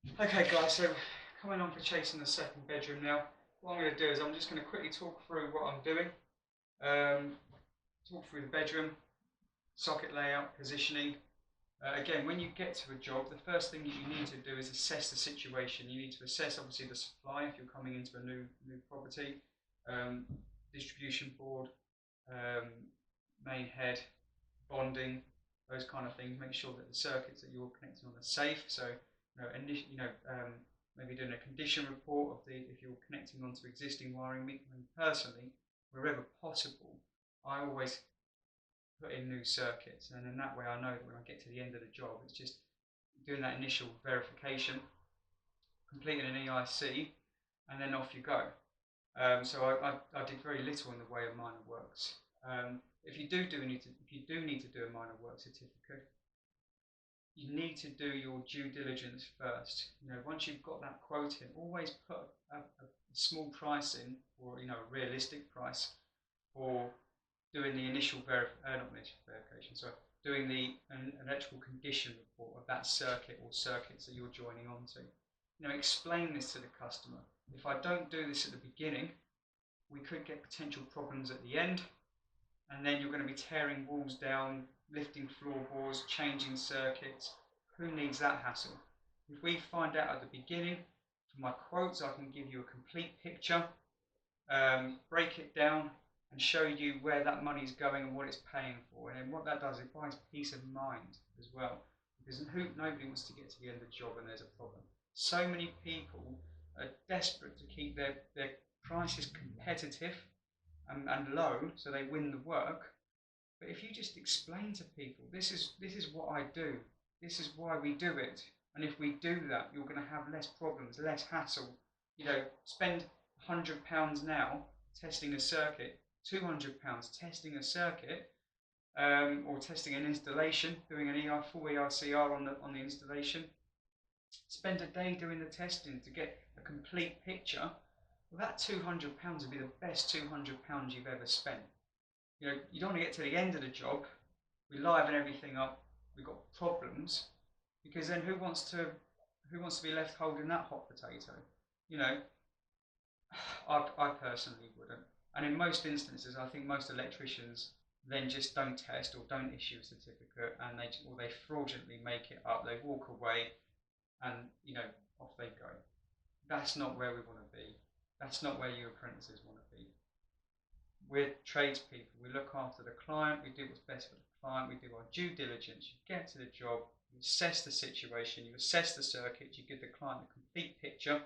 Okay guys, so coming on for chasing the second bedroom now. What I'm going to do is I'm just going to quickly talk through what I'm doing. Talk through the bedroom, socket layout, positioning. Again, when you get to a job, the first thing that you need to do is assess the situation. You need to assess obviously the supply if you're coming into a new property, um, distribution board, um, main head, bonding, those kind of things. Make sure that the circuits that you're connecting on are safe. So, maybe doing a condition report of the if you're connecting onto existing wiring. Me personally, wherever possible, I always put in new circuits, and in that way, I know that when I get to the end of the job, it's just doing that initial verification, completing an EIC, and then off you go. So I did very little in the way of minor works. If you do need to do a minor work certificate, you need to do your due diligence first. Once you've got that quote in, always put a small price in, or a realistic price for doing the initial verification. So doing the electrical condition report of that circuit or circuits that you're joining onto. Explain this to the customer. If I don't do this at the beginning, we could get potential problems at the end, and then you're going to be tearing walls down, lifting floorboards, changing circuits. Who needs that hassle? If we find out at the beginning, for my quotes, I can give you a complete picture, break it down, and show you where that money's going and what it's paying for. And then what that does, it buys peace of mind as well. Because nobody wants to get to the end of the job and there's a problem. So many people are desperate to keep their prices competitive and low, so they win the work. But if you just explain to people, this is what I do, this is why we do it, and if we do that, you're going to have less problems, less hassle. Spend £100 now testing a circuit, £200 testing a circuit, or testing an installation, doing an full EICR on the installation. Spend a day doing the testing to get a complete picture. Well, that £200 would be the best £200 you've ever spent. You don't want to get to the end of the job, we liven everything up, we've got problems, because then who wants to be left holding that hot potato? I personally wouldn't. And in most instances, I think most electricians then just don't test or don't issue a certificate, and they fraudulently make it up. They walk away, and off they go. That's not where we want to be. That's not where you apprentices want to be. We're tradespeople. We look after the client. We do what's best for the client. We do our due diligence. You get to the job. You assess the situation. You assess the circuit. You give the client a complete picture.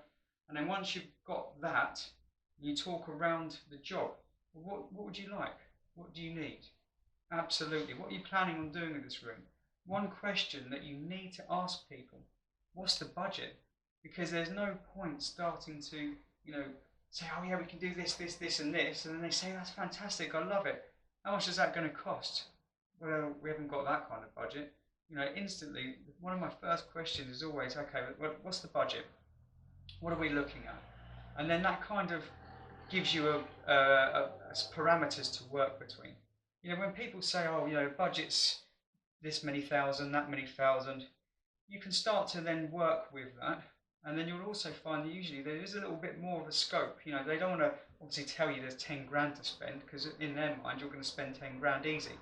And then once you've got that, you talk around the job. Well, what would you like? What do you need? Absolutely. What are you planning on doing in this room? One question that you need to ask people: what's the budget? Because there's no point starting to, say, oh yeah, we can do this, this, this, and this, and then they say, that's fantastic, I love it. How much is that going to cost? Well, we haven't got that kind of budget. Instantly, one of my first questions is always, okay, what's the budget? What are we looking at? And then that kind of gives you a parameters to work between. When people say, oh, budget's this many thousand, that many thousand, you can start to then work with that. And then you'll also find that usually there is a little bit more of a scope. They don't want to obviously tell you there's 10 grand to spend, because in their mind you're going to spend 10 grand easy.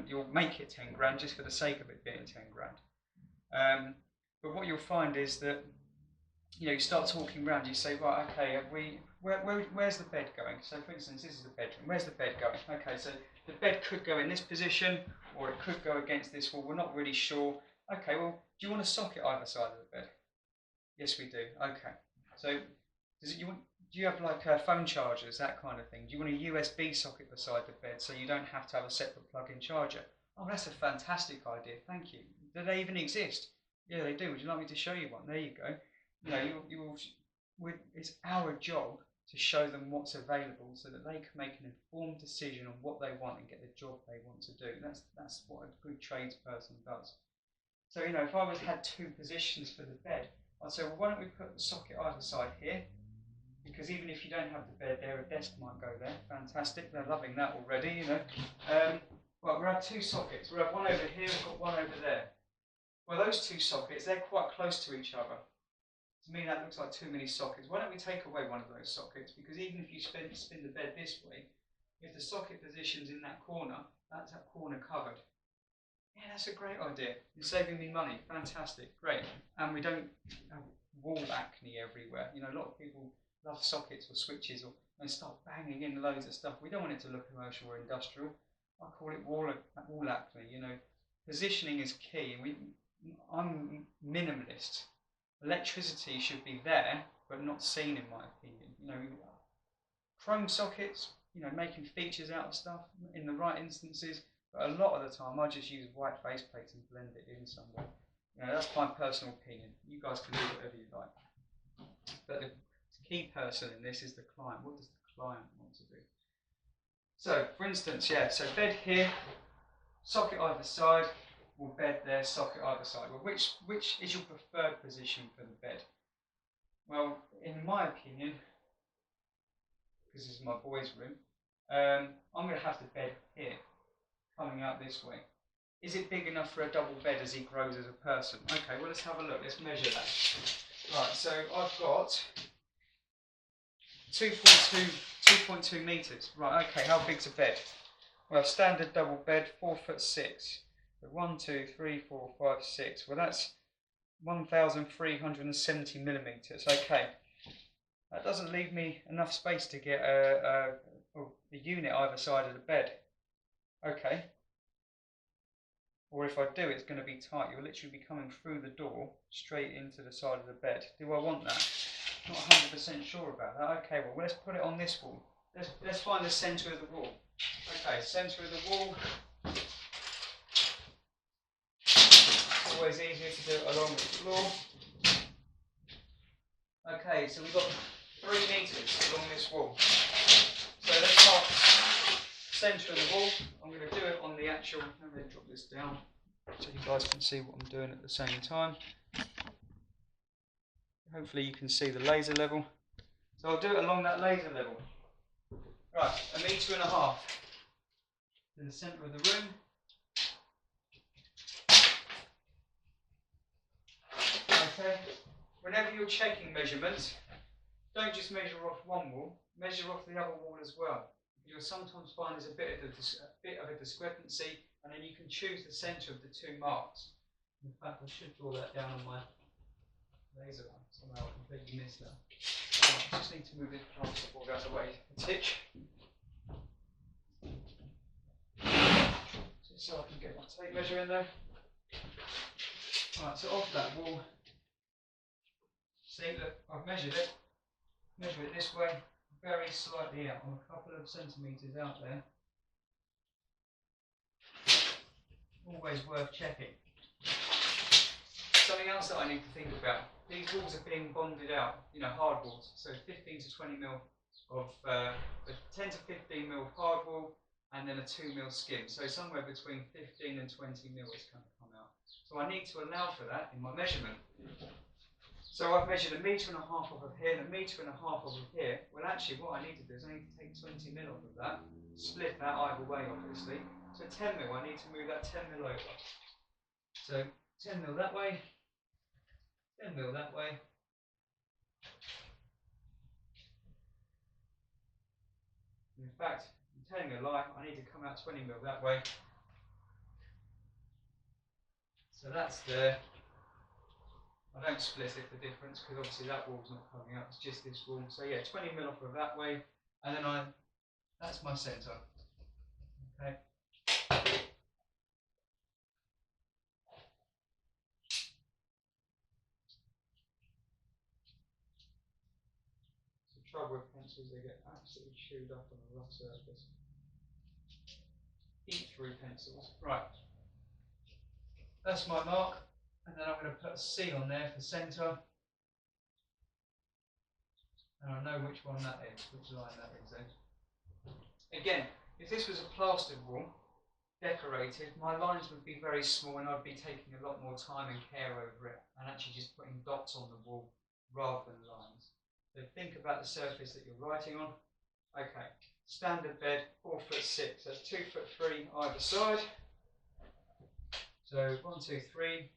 You'll make it 10 grand just for the sake of it being 10 grand. But what you'll find is that you start talking around. You say, right, okay, where's the bed going? So for instance, this is the bedroom. Where's the bed going? Okay, so the bed could go in this position, or it could go against this wall. We're not really sure. Okay, well, do you want a socket either side of the bed? Yes, we do. Okay. So, do you have like phone chargers, that kind of thing? Do you want a USB socket beside the bed so you don't have to have a separate plug-in charger? Oh, that's a fantastic idea. Thank you. Do they even exist? Yeah, they do. Would you like me to show you one? There you go. It's our job to show them what's available so that they can make an informed decision on what they want and get the job they want to do. That's what a good tradesperson does. So, if I had two positions for the bed, I'd say, well, why don't we put the socket either side here? Because even if you don't have the bed there, a desk might go there. Fantastic, they're loving that already, Right, we'll have two sockets. We'll have one over here, we've got one over there. Well, those two sockets, they're quite close to each other. To me, that looks like too many sockets. Why don't we take away one of those sockets? Because even if you spin the bed this way, if the socket position's in that corner, that's that corner covered. Yeah, that's a great idea. You're saving me money. Fantastic. Great. And we don't have wall acne everywhere. You know, a lot of people love sockets or switches or and start banging in loads of stuff. We don't want it to look commercial or industrial. I call it wall acne. You know, positioning is key. I'm minimalist. Electricity should be there, but not seen, in my opinion. You know, chrome sockets. You know, making features out of stuff in the right instances. But a lot of the time, I just use white faceplates and blend it in somewhere. You know, that's my personal opinion. You guys can do whatever you like. But the key person in this is the client. What does the client want to do? So, for instance, yeah, so bed here, socket either side, or bed there, socket either side. Well, which is your preferred position for the bed? Well, in my opinion, because this is my boys' room, I'm going to have the bed here, coming out this way. Is it big enough for a double bed as he grows as a person? Okay, well, let's have a look. Let's measure that. Right, so I've got 2.2 metres. Right, okay, how big's a bed? Well, standard double bed, 4'6". So 1, 2, 3, 4, 5, 6. Well, that's 1,370 millimetres. Okay, that doesn't leave me enough space to get a unit either side of the bed. Okay. Or if I do, it's going to be tight. You'll literally be coming through the door straight into the side of the bed. Do I want that? Not 100% sure about that. Okay, well, let's put it on this wall. Let's find the centre of the wall. Okay, centre of the wall. It's always easier to do it along the floor. Okay, so we've got 3 metres along this wall. So let's mark centre of the wall. I'm going to do it on the actual. Let me drop this down so you guys can see what I'm doing at the same time. Hopefully you can see the laser level. So I'll do it along that laser level. Right, 1.5 metres in the centre of the room. Okay. Whenever you're checking measurements, don't just measure off one wall, measure off the other wall as well. You'll sometimes find there's a bit of a discrepancy, and then you can choose the centre of the 2 marks. In fact, I should draw that down on my laser line. Somehow I completely missed that. Right, I just need to move this plasterboard out of the way a tick. Just so I can get my tape measure in there. Right, so off that wall, see that I've measured it. Measure it this way, very slightly out. I'm a couple of centimetres out there. Always worth checking. Something else that I need to think about. These walls are being bonded out, you know, hard walls. So 15 to 20 mil of, 10 to 15 mil hard wall, and then a 2 mil skim. So somewhere between 15 and 20 mil is going to come out. So I need to allow for that in my measurement. So I've measured 1.5 metres off of here and 1.5 metres off of here. Well, actually, what I need to do is I need to take 20 mil off of that, split that either way, obviously. So 10 mil, I need to move that 10 mil over. So 10 mil that way, 10 mil that way. In fact, I'm telling a lie, I need to come out 20 mil that way. So that's there. I don't split it for difference because obviously that wall's not coming out, it's just this wall. So yeah, 20 mil off of that way, and then that's my centre. Okay. The trouble with pencils, they get absolutely chewed up on a rough surface. Eat through pencils. Right. That's my mark, and then I'm going to put a C on there for centre. And I know which one that is, which line that is then. Again, if this was a plastered wall, decorated, my lines would be very small and I'd be taking a lot more time and care over it and actually just putting dots on the wall rather than lines. So think about the surface that you're writing on. Okay, standard bed, 4'6", that's 2'3" either side. So 1, 2, 3,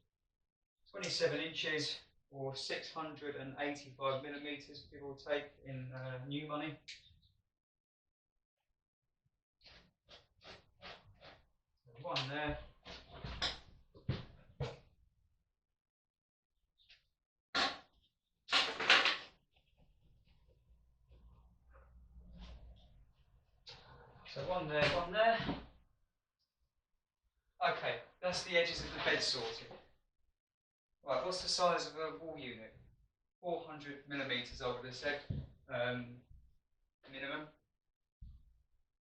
27 inches. or 685 millimeters, give or take, in new money. So one there. So one there, one there. Okay, that's the edges of the bed sorted. Right, what's the size of a wall unit? 400 millimeters, I would have said, minimum.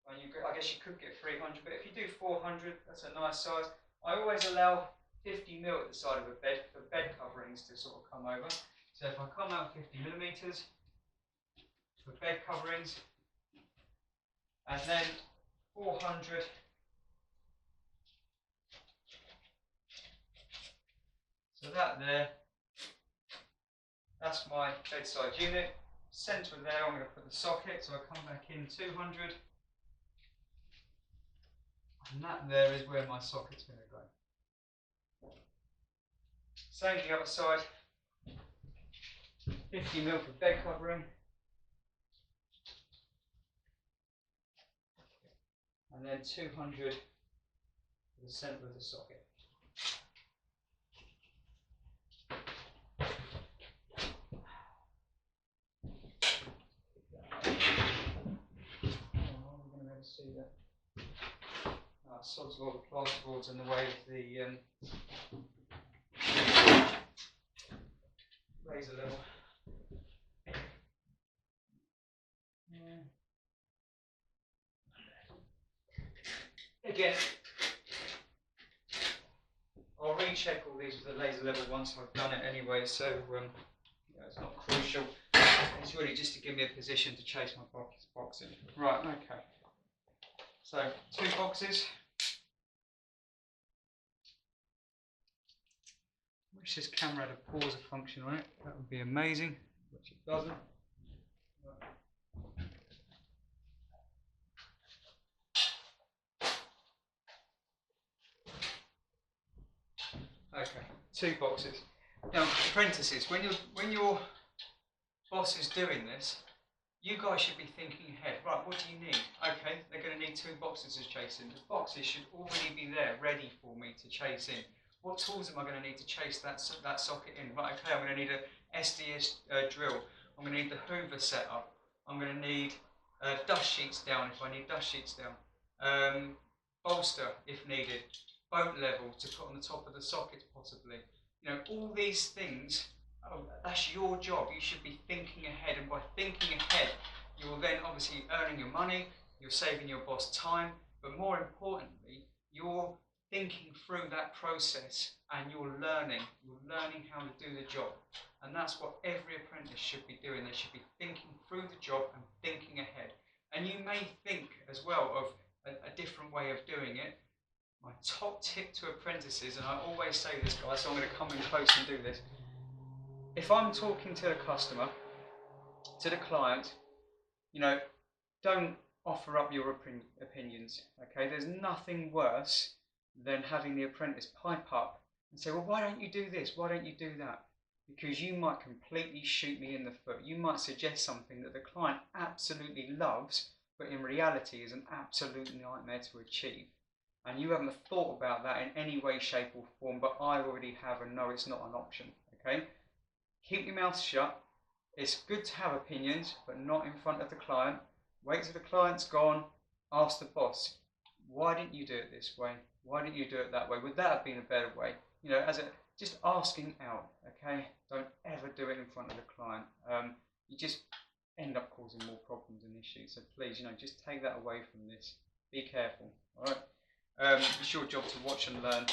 And I guess you could get 300, but if you do 400, that's a nice size. I always allow 50 mil at the side of a bed for bed coverings to sort of come over. So if I come out 50 millimeters for bed coverings, and then 400 so that there, that's my bedside unit. Centre there, I'm going to put the socket, so I come back in 200, and that there is where my socket's going to go. Same the other side, 50 mil for bed covering, and then 200 for the centre of the socket. See that sods of all the plasterboards in the way of the razor level. Again, I'll recheck all these with the laser level once I've done it anyway, so it's not crucial. It's really just to give me a position to chase my box in. Right, okay. So, 2 boxes. Wish this camera had a pause function on it. That would be amazing, which it doesn't. Okay, 2 boxes. Now, apprentices, when your boss is doing this, you guys should be thinking ahead. Right, what do you need? Okay, they're going to need 2 boxes to chase in. The boxes should already be there, ready for me to chase in. What tools am I going to need to chase that socket in? Right, okay, I'm going to need a SDS drill. I'm going to need the Hoover setup. I'm going to need dust sheets down if I need dust sheets down. Bolster if needed. Boat level to put on the top of the socket possibly. You know, all these things, that's your job. You should be thinking ahead, and by thinking ahead, you're then obviously earning your money, you're saving your boss time, but more importantly, you're thinking through that process and you're learning how to do the job. And that's what every apprentice should be doing. They should be thinking through the job and thinking ahead. And you may think as well of a different way of doing it. My top tip to apprentices, and I always say this, guys, so I'm going to come in close and do this. If I'm talking to the customer, to the client, you know, don't offer up your opinions, okay? There's nothing worse than having the apprentice pipe up and say, well, why don't you do this? Why don't you do that? Because you might completely shoot me in the foot. You might suggest something that the client absolutely loves, but in reality is an absolute nightmare to achieve. And you haven't thought about that in any way, shape or form, but I already have and know it's not an option, okay? Keep your mouth shut. It's good to have opinions, but not in front of the client. Wait till the client's gone, ask the boss, why didn't you do it this way? Why didn't you do it that way? Would that have been a better way? You know, just asking out, okay? Don't ever do it in front of the client. You just end up causing more problems and issues. So please, you know, just take that away from this. Be careful, all right? It's your job to watch and learn.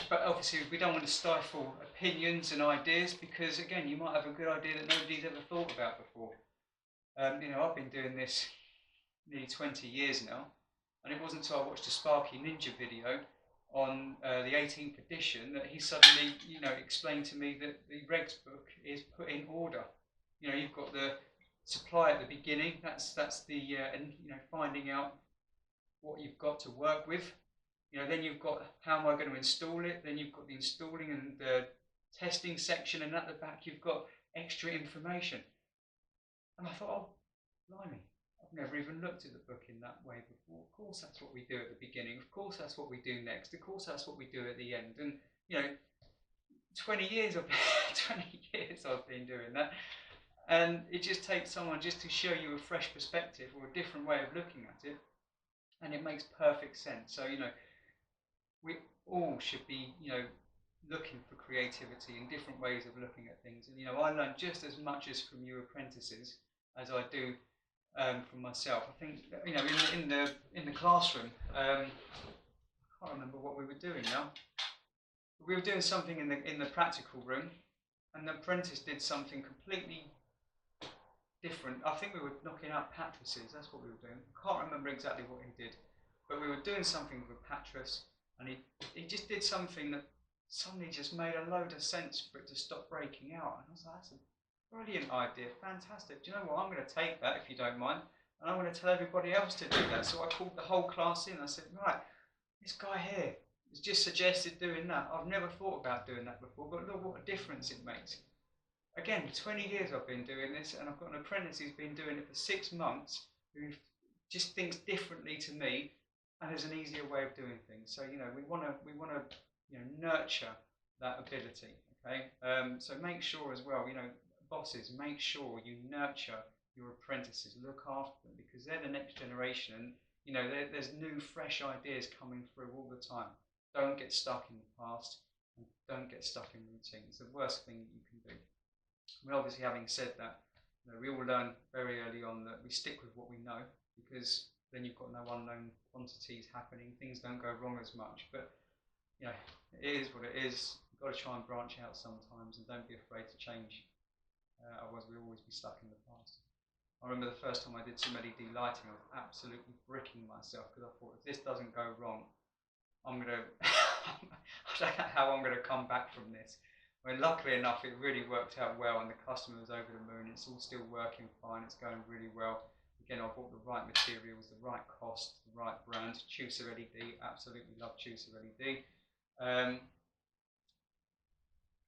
But obviously we don't want to stifle opinions and ideas, because again, you might have a good idea that nobody's ever thought about before. You know, I've been doing this nearly 20 years now, and it wasn't until I watched a Sparky Ninja video on the 18th edition that he suddenly, you know, explained to me that the regs book is put in order. You know, you've got the supply at the beginning, that's the and you know, finding out what you've got to work with. You know, then you've got how am I going to install it, then you've got the installing and testing section, and at the back you've got extra information. And I thought, oh, blimey, I've never even looked at the book in that way before. Of course that's what we do at the beginning, of course that's what we do next, of course that's what we do at the end. And 20 years I've been doing that, and it just takes someone just to show you a fresh perspective or a different way of looking at it, and it makes perfect sense. So we all should be looking for creativity and different ways of looking at things. And I learn just as much as from you apprentices as I do from myself. I think in the classroom, I can't remember what we were doing now. We were doing something in the practical room, and the apprentice did something completely different. I think we were knocking out pattresses. That's what we were doing. I can't remember exactly what he did, but we were doing something with a pattress, and he just did something that suddenly just made a load of sense for it to stop breaking out. And I was like, that's a brilliant idea, fantastic. Do you know what? I'm going to take that, if you don't mind, and I'm going to tell everybody else to do that. So I called the whole class in. I said, right, this guy here has just suggested doing that. I've never thought about doing that before, but look what a difference it makes. Again, 20 years I've been doing this, and I've got an apprentice who's been doing it for 6 months, who just thinks differently to me and has an easier way of doing things. So we want to nurture that ability. Okay, so make sure as well, bosses, make sure you nurture your apprentices, look after them, because they're the next generation. There's new, fresh ideas coming through all the time. Don't get stuck in the past, and don't get stuck in routine. It's the worst thing you can do. I mean, obviously, having said that, we all learn very early on that we stick with what we know, because then you've got no unknown quantities happening. Things don't go wrong as much. But it is what it is. You've got to try and branch out sometimes, and don't be afraid to change. Otherwise, we'll always be stuck in the past. I remember the first time I did some LED lighting, I was absolutely bricking myself, because I thought, if this doesn't go wrong, I don't know how I'm going to come back from this. I mean, luckily enough, it really worked out well, and the customer was over the moon. It's all still working fine. It's going really well. Again, I bought the right materials, the right cost, the right brand. Tucer LED, absolutely love Tucer LED.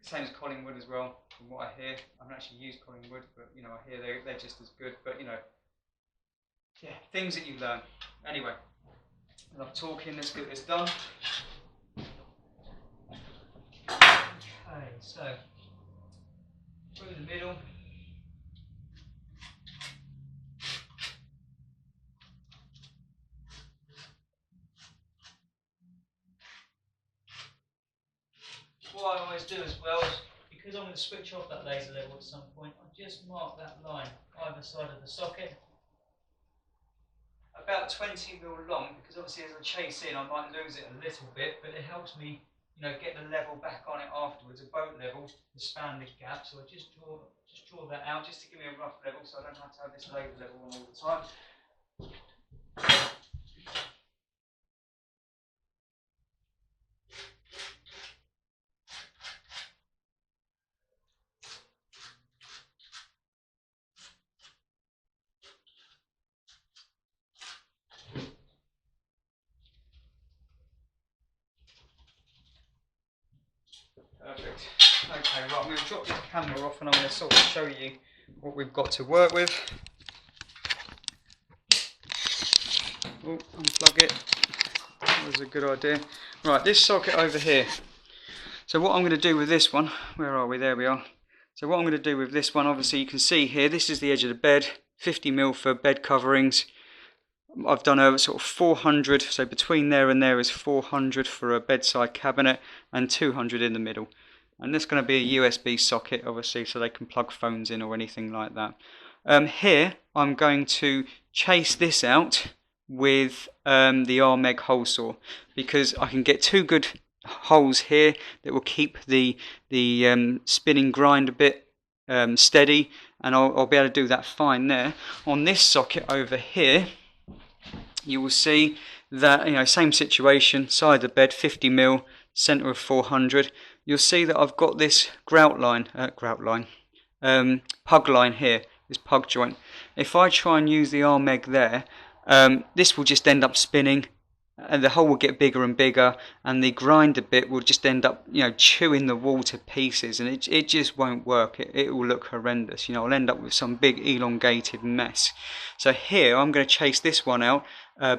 Same as Collingwood as well, from what I hear. I haven't actually used Collingwood, but I hear they're just as good. But things that you learn. Anyway, enough talking. Let's get this done. Okay, so through the middle. What I always do as well is, because I'm going to switch off that laser level at some point, I just mark that line either side of the socket, about 20 mil long, because obviously as I chase in I might lose it a little bit, but it helps me get the level back on it afterwards, a boat level to span the gap. So I just draw that out just to give me a rough level, so I don't have to have this laser level on all the time. Perfect. Okay, right, I'm going to drop this camera off, and I'm going to sort of show you what we've got to work with. Oh, unplug it. That was a good idea. Right, this socket over here. So what I'm going to do with this one, where are we? There we are. So what I'm going to do with this one, obviously you can see here, this is the edge of the bed, 50 mil for bed coverings. I've done a sort of 400, so between there and there is 400 for a bedside cabinet, and 200 in the middle. And this is going to be a USB socket, obviously, so they can plug phones in or anything like that. Here, I'm going to chase this out with the R-Meg hole saw, because I can get 2 good holes here that will keep the spinning grind a bit steady, and I'll be able to do that fine there. On this socket over here, you will see that, same situation, side of the bed, 50 mil, centre of 400. You'll see that I've got this pug line here, this pug joint. If I try and use the R-Meg there, this will just end up spinning and the hole will get bigger and bigger, and the grinder bit will just end up, you know, chewing the wall to pieces, and it just won't work. It will look horrendous. You know, I'll end up with some big elongated mess. So here I'm going to chase this one out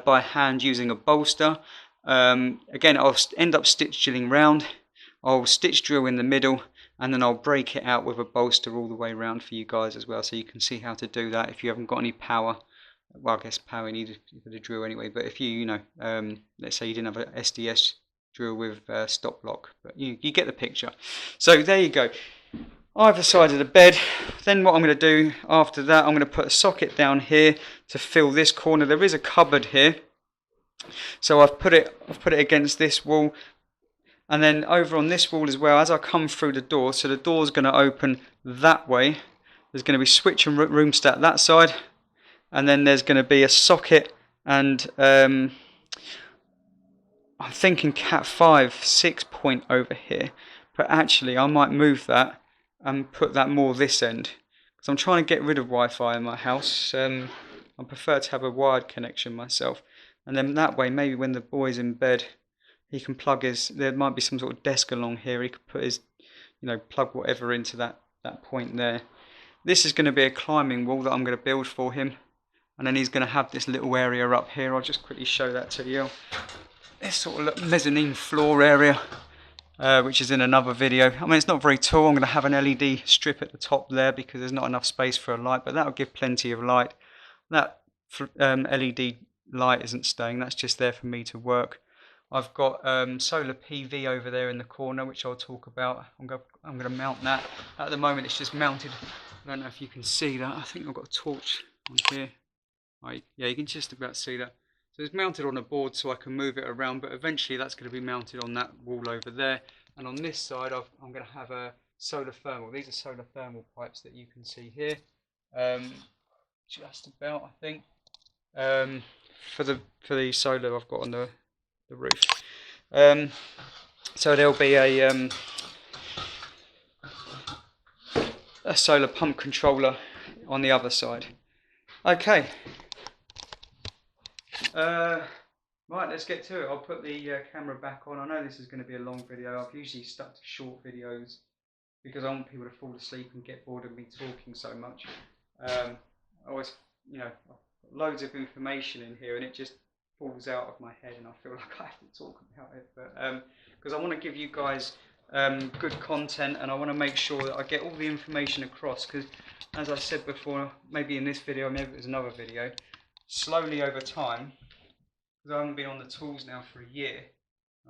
by hand using a bolster. Again, I'll end up stitch drilling round. I'll stitch drill in the middle, and then I'll break it out with a bolster all the way around for you guys as well, so you can see how to do that if you haven't got any power. Well, I guess power you need for the drill anyway, but if you know, let's say you didn't have a SDS drill with stop lock, but you get the picture. So there you go, either side of the bed. Then what I'm going to do after that, I'm going to put a socket down here to fill this corner. There is a cupboard here, so I've put it against this wall, and then over on this wall as well, as I come through the door, so the door's going to open that way. There's going to be switch and room stat that side, and then there's going to be a socket, and I'm thinking Cat 5 6 point over here, but actually I might move that and put that more this end, because I'm trying to get rid of Wi-Fi in my house. I prefer to have a wired connection myself, and then that way maybe when the boy's in bed he can plug his, there might be some sort of desk along here, he could put his, you know, plug whatever into that point there. This is going to be a climbing wall that I'm going to build for him. And then he's going to have this little area up here. I'll just quickly show that to you. This sort of mezzanine floor area, which is in another video. I mean, it's not very tall. I'm going to have an LED strip at the top there because there's not enough space for a light, but that'll give plenty of light. That LED light isn't staying. That's just there for me to work. I've got solar PV over there in the corner, which I'll talk about. I'm going to mount that. At the moment, it's just mounted. I don't know if you can see that. I think I've got a torch on here. Yeah, you can just about see that. So it's mounted on a board so I can move it around, but eventually that's going to be mounted on that wall over there. And on this side, I'm going to have a solar thermal. These are solar thermal pipes that you can see here. Just about, I think. For the solar I've got on the roof. So there'll be a solar pump controller on the other side. Okay. Right, let's get to it. I'll put the camera back on. I know this is going to be a long video. I've usually stuck to short videos because I want people to fall asleep and get bored of me talking so much. I always, you know, I've got loads of information in here and it just falls out of my head and I feel like I have to talk about it. But because I want to give you guys good content, and I want to make sure that I get all the information across, because as I said before, maybe in this video, maybe it was another video, slowly over time, because I haven't been on the tools now for a year,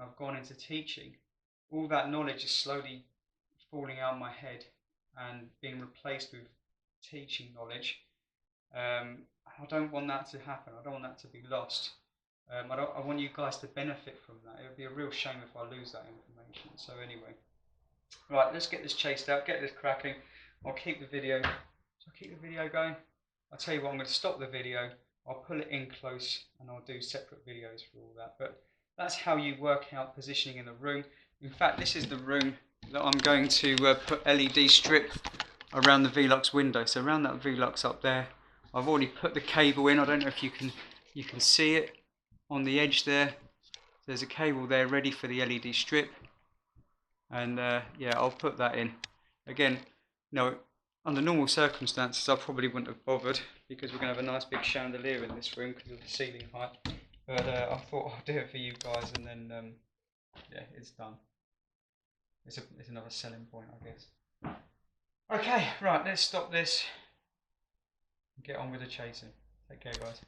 I've gone into teaching, all that knowledge is slowly falling out of my head and being replaced with teaching knowledge. I don't want that to happen. I don't want that to be lost. I want you guys to benefit from that. It would be a real shame if I lose that information. So anyway, right, let's get this chased out, get this cracking. I'll keep the video. So I'll keep the video going. I'll tell you what, I'm going to stop the video. I'll pull it in close and I'll do separate videos for all that. But that's how you work out positioning in the room. In fact, this is the room that I'm going to put LED strip around the Velux window. So around that Velux up there, I've already put the cable in. I don't know if you can see it on the edge there. There's a cable there ready for the LED strip, and yeah, I'll put that in. Again, no, under normal circumstances I probably wouldn't have bothered because we're going to have a nice big chandelier in this room because of the ceiling height, but I thought I'll do it for you guys, and then yeah, it's done. It's another selling point, I guess. Okay, right, let's stop this and get on with the chasing. Take care, guys.